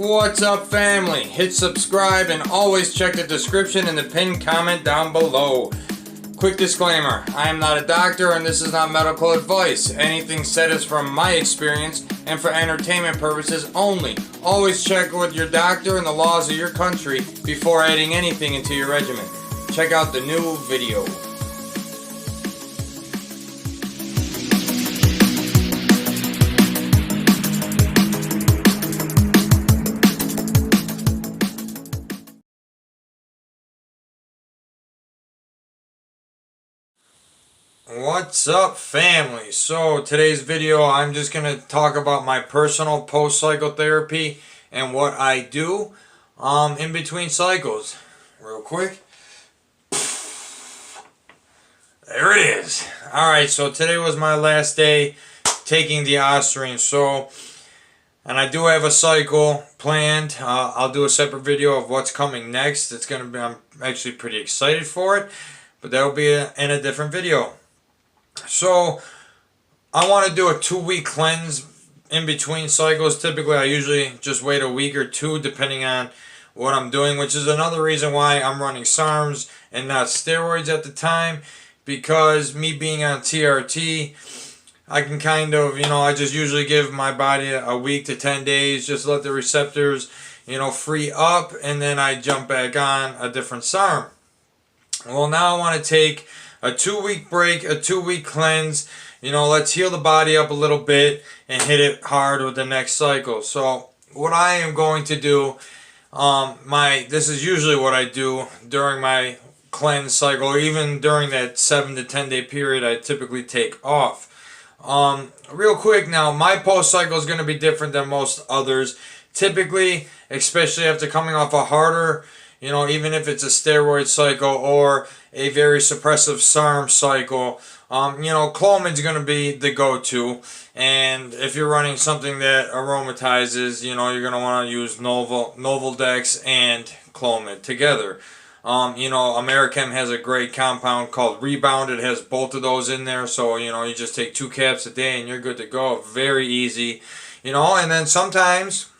What's up, family? Hit subscribe and always check the description and the pinned comment down below. Quick disclaimer, I am not a doctor and this is not medical advice. Anything said is from my experience and for entertainment purposes only. Always check with your doctor and the laws of your country before adding anything into your regimen. Check out the new video. What's up, family? So today's video I'm just going to talk about my personal post-cycle therapy and what I do in between cycles. Real quick. There it is. Alright, so today was my last day taking the Ostarine. And I do have a cycle planned. I'll do a separate video of what's coming next. It's going to be, I'm actually pretty excited for it, but that'll be in a different video. So I want to do a 2-week cleanse in between cycles. Typically I usually just wait a week or two depending on what I'm doing, which is another reason why I'm running SARMs and not steroids at the time, because me being on TRT, I can kind of, I just usually give my body a week to 10 days, just let the receptors, free up, and then I jump back on a different SARM. Well, now I want to take a 2-week break, a 2-week cleanse. Let's heal the body up a little bit and hit it hard with the next cycle. So what I am going to do, this is usually what I do during my cleanse cycle, or even during that 7 to 10 day period I typically take off. Real quick now, my post cycle is going to be different than most others. Typically, especially after coming off a harder, even if it's a steroid cycle or a very suppressive SARM cycle, Clomid's going to be the go-to. And if you're running something that aromatizes, you're going to want to use Novaldex and Clomid together. Americhem has a great compound called Rebound. It has both of those in there. So, you just take 2 caps a day and you're good to go. Very easy. And then sometimes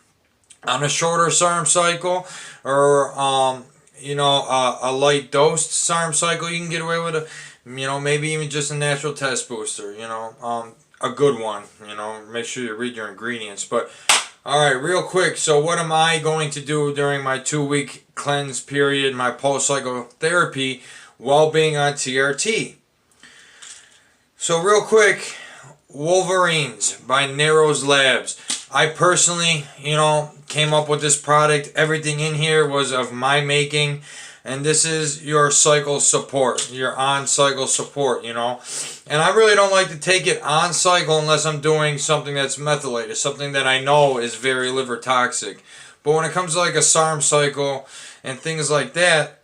on a shorter SARM cycle or, a light dosed SARM cycle, you can get away with maybe even just a natural test booster, a good one, make sure you read your ingredients. But, alright, real quick, so what am I going to do during my 2-week cleanse period, my post-cycle therapy, while being on TRT? So real quick, Wolverines by Narrows Labs. I personally, came up with this product. Everything in here was of my making. And this is your cycle support, your on-cycle support, And I really don't like to take it on cycle unless I'm doing something that's methylated, something that I know is very liver toxic. But when it comes to like a SARM cycle and things like that,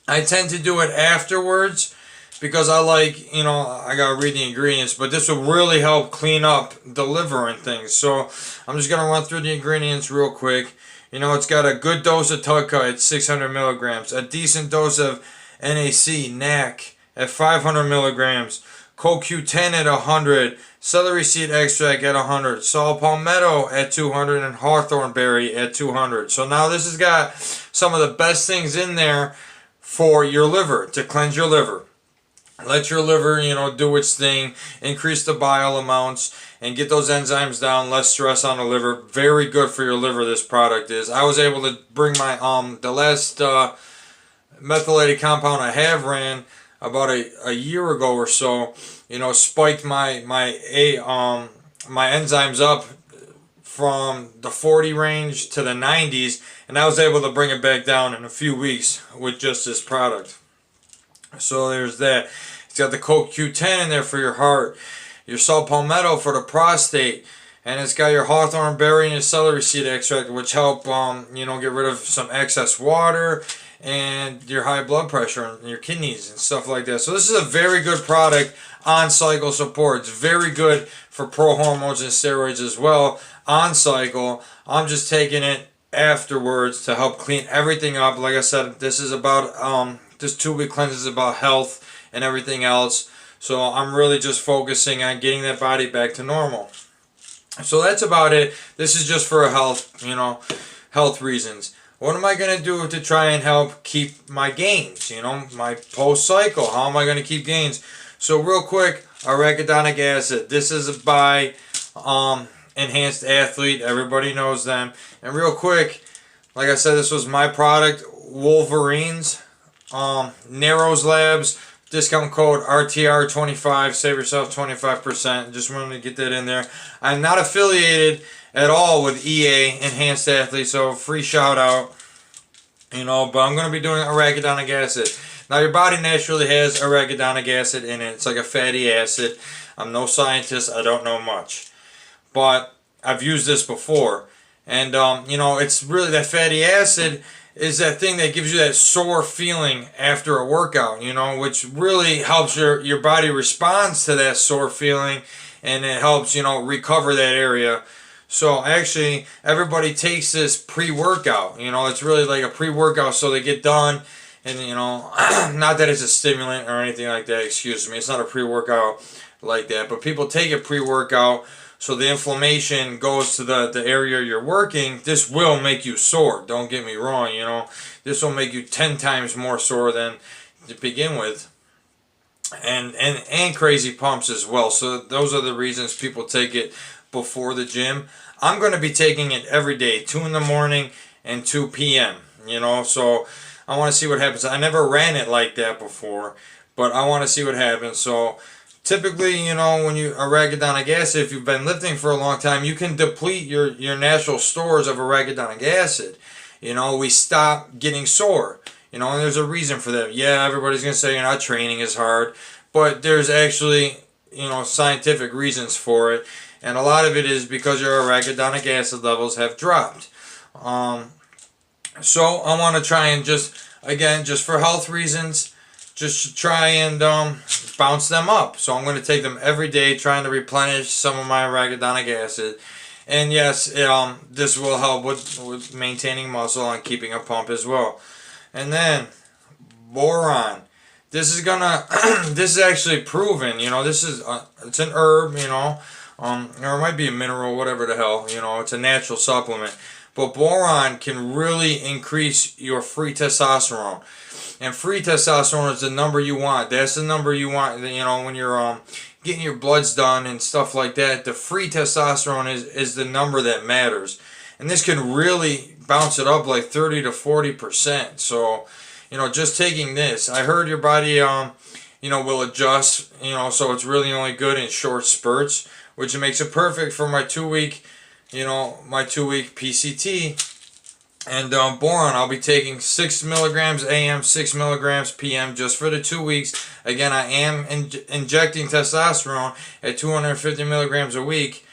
I tend to do it afterwards because I like, I gotta read the ingredients, but this will really help clean up the liver and things. So I'm just gonna run through the ingredients real quick. It's got a good dose of TUDCA at 600 milligrams, a decent dose of NAC at 500 milligrams, CoQ10 at 100, celery seed extract at 100, saw palmetto at 200, and hawthorn berry at 200. So now this has got some of the best things in there for your liver, to cleanse your liver. Let your liver, do its thing, increase the bile amounts, and get those enzymes down, less stress on the liver. Very good for your liver, this product is. I was able to bring my, the last methylated compound I have ran about a year ago or so, spiked my enzymes up from the 40 range to the 90s, and I was able to bring it back down in a few weeks with just this product. So there's that. It's got the CoQ10 in there for your heart, your saw palmetto for the prostate, and it's got your hawthorn berry and your celery seed extract, which help get rid of some excess water and your high blood pressure and your kidneys and stuff like that. So this is a very good product on cycle support. It's very good for pro-hormones and steroids as well on cycle. I'm just taking it afterwards to help clean everything up. Like I said, this is about this 2-week cleanse is about health and everything else. So I'm really just focusing on getting that body back to normal. So that's about it. This is just for health, health reasons. What am I going to do to try and help keep my gains, you know, my post-cycle? How am I going to keep gains? So real quick, arachidonic acid. This is by Enhanced Athlete. Everybody knows them. And real quick, like I said, this was my product, Wolverines. Narrows Labs, discount code RTR25, save yourself 25%. Just wanted to get that in there. I'm not affiliated at all with EA, Enhanced Athlete, so free shout out, you know, but I'm going to be doing arachidonic acid. Now your body naturally has arachidonic acid in it. It's like a fatty acid. I'm no scientist, I don't know much, but I've used this before, and you know, it's really that fatty acid is that thing that gives you that sore feeling after a workout, you know, which really helps your body responds to that sore feeling, and it helps, you know, recover that area. So actually, everybody takes this pre-workout. You know, it's really like a pre-workout, so they get done, and you know, not that it's a stimulant or anything like that. Excuse me, it's not a pre-workout like that. But people take it pre-workout, so the inflammation goes to the area you're working. This will make you sore. Don't get me wrong. You know, this will make you 10 times more sore than to begin with. And crazy pumps as well. So those are the reasons people take it before the gym. I'm going to be taking it every day, 2 in the morning and 2 p.m. You know, so I want to see what happens. I never ran it like that before, but I want to see what happens. So typically, you know, when you arachidonic acid, if you've been lifting for a long time, you can deplete your natural stores of arachidonic acid. You know, we stop getting sore. You know, and there's a reason for that. Yeah, everybody's going to say you're not training as hard, but there's actually, you know, scientific reasons for it. And a lot of it is because your arachidonic acid levels have dropped. So I want to try and just, again, just for health reasons, just try and bounce them up. So I'm going to take them every day, trying to replenish some of my arachidonic acid. And yes, this will help with maintaining muscle and keeping a pump as well. And then boron. This is gonna. This is actually proven. You know, this is it's an herb. You know, or it might be a mineral, whatever the hell. You know, it's a natural supplement. But boron can really increase your free testosterone. And free testosterone is the number you want. That's the number you want. You know, when you're getting your bloods done and stuff like that. The free testosterone is the number that matters. And this can really bounce it up like 30 to 40%. So, you know, just taking this, I heard your body, you know, will adjust, you know, so it's really only good in short spurts, which makes it perfect for my 2-week, you know, my 2-week PCT. And boron, I'll be taking 6 milligrams AM, 6 milligrams PM just for the 2 weeks. Again, I am injecting testosterone at 250 milligrams a week.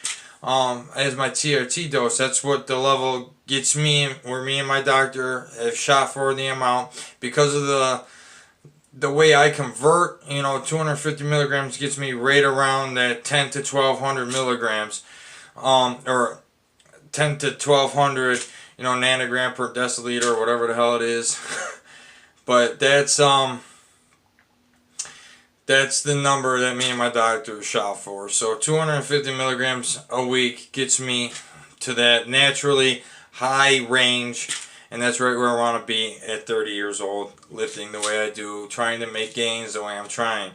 As my TRT dose. That's what the level gets me, where me and my doctor have shot for the amount. Because of the way I convert, you know, 250 milligrams gets me right around that 10 to 1200 milligrams, or 10 to 1200, you know, nanogram per deciliter, or whatever the hell it is. But that's the number that me and my doctor shot for. So 250 milligrams a week gets me to that naturally high range. And that's right where I want to be at 30 years old, lifting the way I do, trying to make gains the way I'm trying.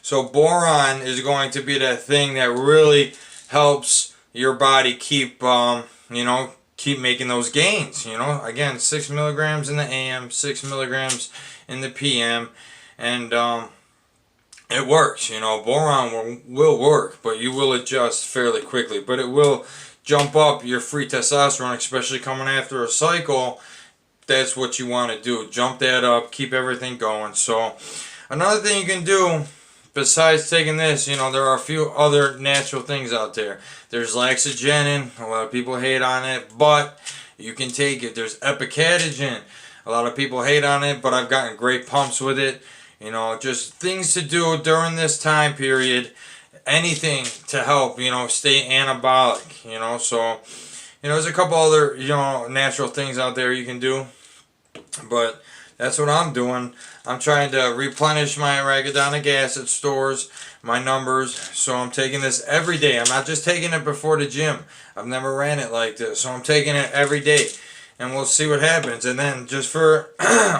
So boron is going to be that thing that really helps your body keep, you know, keep making those gains. You know, again, 6 milligrams in the AM, 6 milligrams in the PM. And, it works, you know, boron will work, but you will adjust fairly quickly. But it will jump up your free testosterone, especially coming after a cycle. That's what you want to do. Jump that up, keep everything going. So another thing you can do, besides taking this, you know, there are a few other natural things out there. There's laxagenin. A lot of people hate on it, but you can take it. There's epicatogen. A lot of people hate on it, but I've gotten great pumps with it. You know, just things to do during this time period. Anything to help, you know, stay anabolic, you know. So, you know, there's a couple other, you know, natural things out there you can do. But that's what I'm doing. I'm trying to replenish my arachidonic acid stores, my numbers. So I'm taking this every day. I'm not just taking it before the gym. I've never ran it like this. So I'm taking it every day. and we'll see what happens. And then just for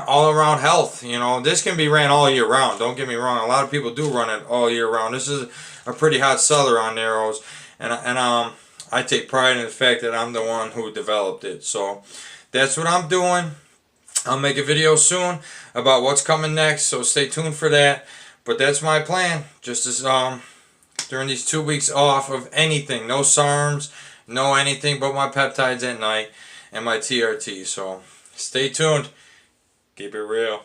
all around health, you know, this can be ran all year round. Don't get me wrong. A lot of people do run it all year round. This is a pretty hot seller on Narrows, and I take pride in the fact that I'm the one who developed it. So that's what I'm doing. I'll make a video soon about what's coming next, so stay tuned for that. But that's my plan. Just as during these 2 weeks off of anything, no SARMs, no anything but my peptides at night and my TRT. So stay tuned. Keep it real.